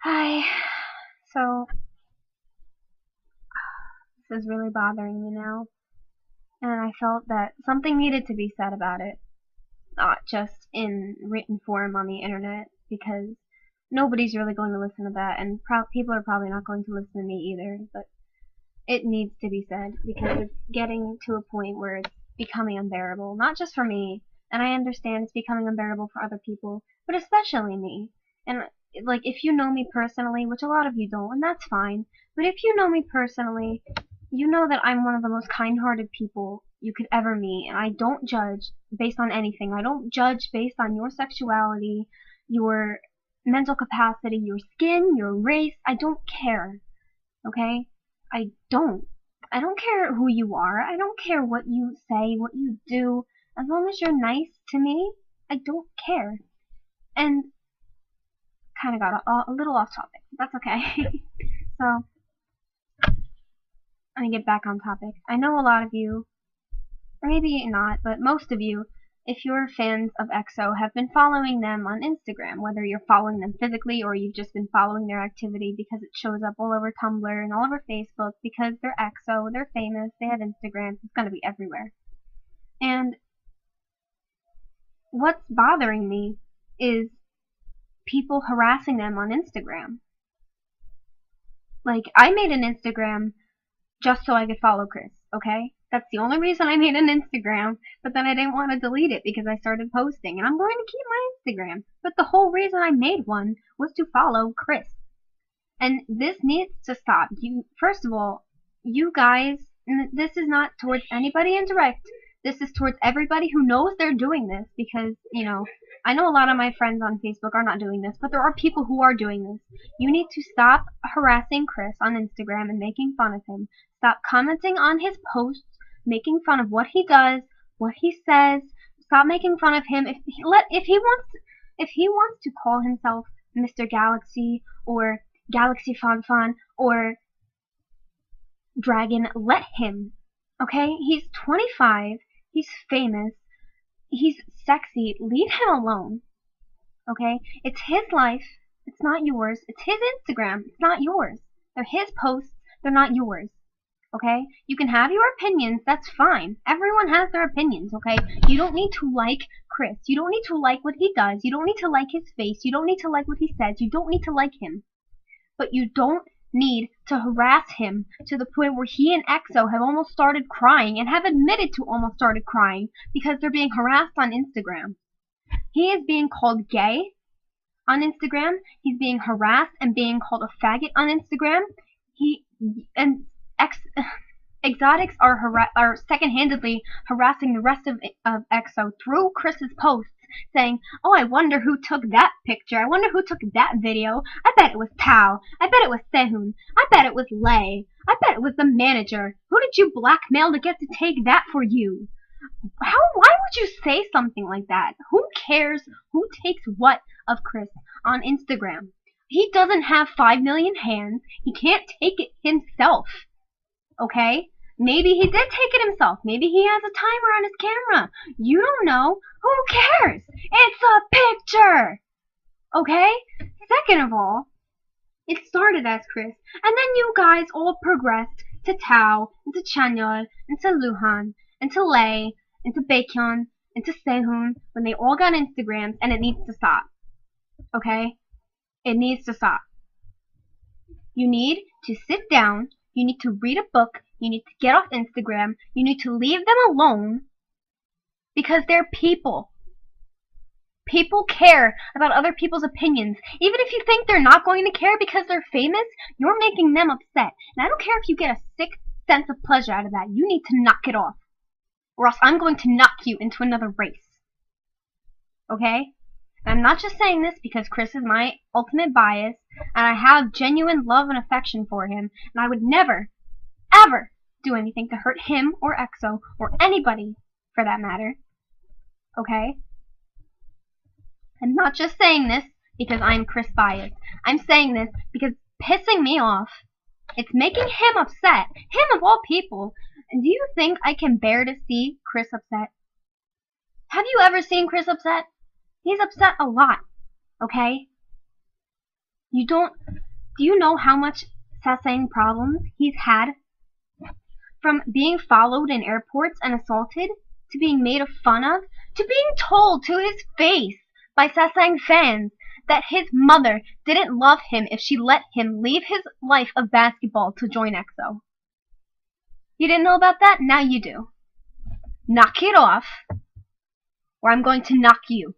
Hi. So, this is really bothering me now, and I felt that something needed to be said about it, not just in written form on the internet, because nobody's really going to listen to that, and people are probably not going to listen to me either, but it needs to be said, because it's getting to a point where it's becoming unbearable, not just for me, and I understand it's becoming unbearable for other people, but especially me. And like, if you know me personally, which a lot of you don't, and that's fine, but if you know me personally, you know that I'm one of the most kind-hearted people you could ever meet, and I don't judge based on anything. I don't judge based on your sexuality, your mental capacity, your skin, your race. I don't care, okay? I don't. I don't care who you are. I don't care what you say, what you do. As long as you're nice to me, I don't care. And kind of got a little off topic. That's okay. So, let me get back on topic. I know a lot of you, or maybe not, but most of you, if you're fans of EXO, have been following them on Instagram, whether you're following them physically or you've just been following their activity because it shows up all over Tumblr and all over Facebook because they're EXO, they're famous, they have Instagrams, it's going to be everywhere. And what's bothering me is people harassing them on Instagram. Like, I made an Instagram just so I could follow Chris, okay? That's the only reason I made an Instagram, but then I didn't want to delete it because I started posting, and I'm going to keep my Instagram. But the whole reason I made one was to follow Chris. And this needs to stop. First of all, you guys, and this is not towards anybody indirect, this is towards everybody who knows they're doing this because, I know a lot of my friends on Facebook are not doing this, but there are people who are doing this. You need to stop harassing Chris on Instagram and making fun of him. Stop commenting on his posts, making fun of what he does, what he says. Stop making fun of him. If he wants to call himself Mr. Galaxy or Galaxy Fan or Dragon, let him. Okay? He's 25. He's famous. He's sexy. Leave him alone. Okay? It's his life. It's not yours. It's his Instagram. It's not yours. They're his posts. They're not yours. Okay? You can have your opinions. That's fine. Everyone has their opinions. Okay? You don't need to like Chris. You don't need to like what he does. You don't need to like his face. You don't need to like what he says. You don't need to like him. But you don't need to harass him to the point where he and EXO have almost started crying and have admitted to almost started crying because they're being harassed on Instagram. He is being called gay on Instagram. He's being harassed and being called a faggot on Instagram. He and Exotics are second-handedly harassing the rest of EXO through Chris's posts, saying, "Oh, I wonder who took that picture. I wonder who took that video. I bet it was Tao. I bet it was Sehun. I bet it was Lay. I bet it was the manager. Who did you blackmail to get to take that for you?" Why would you say something like that? Who cares who takes what of Chris on Instagram? He doesn't have 5 million hands. He can't take it himself. Okay? Maybe he did take it himself. Maybe he has a timer on his camera. You don't know. Who cares? It's a picture! Okay? Second of all, it started as Chris, and then you guys all progressed to Tao, into Chanyeol, into Luhan, into Lay, into Baekhyun, into Sehun, when they all got Instagrams, and it needs to stop. Okay? It needs to stop. You need to sit down, you need to read a book, you need to get off Instagram, you need to leave them alone, because they're people. People care about other people's opinions. Even if you think they're not going to care because they're famous, you're making them upset. And I don't care if you get a sick sense of pleasure out of that. You need to knock it off. Or else I'm going to knock you into another race. Okay? And I'm not just saying this because Chris is my ultimate bias, and I have genuine love and affection for him, and I would never, ever do anything to hurt him or EXO, or anybody for that matter. Okay? I'm not just saying this because I'm Chris biased. I'm saying this because it's pissing me off. It's making him upset. Him of all people. And do you think I can bear to see Chris upset? Have you ever seen Chris upset? He's upset a lot. Okay? Do you know how much Sasang problems he's had? From being followed in airports and assaulted, to being made fun of, to being told to his face by Sasang fans that his mother didn't love him if she let him leave his life of basketball to join EXO. You didn't know about that? Now you do. Knock it off, or I'm going to knock you.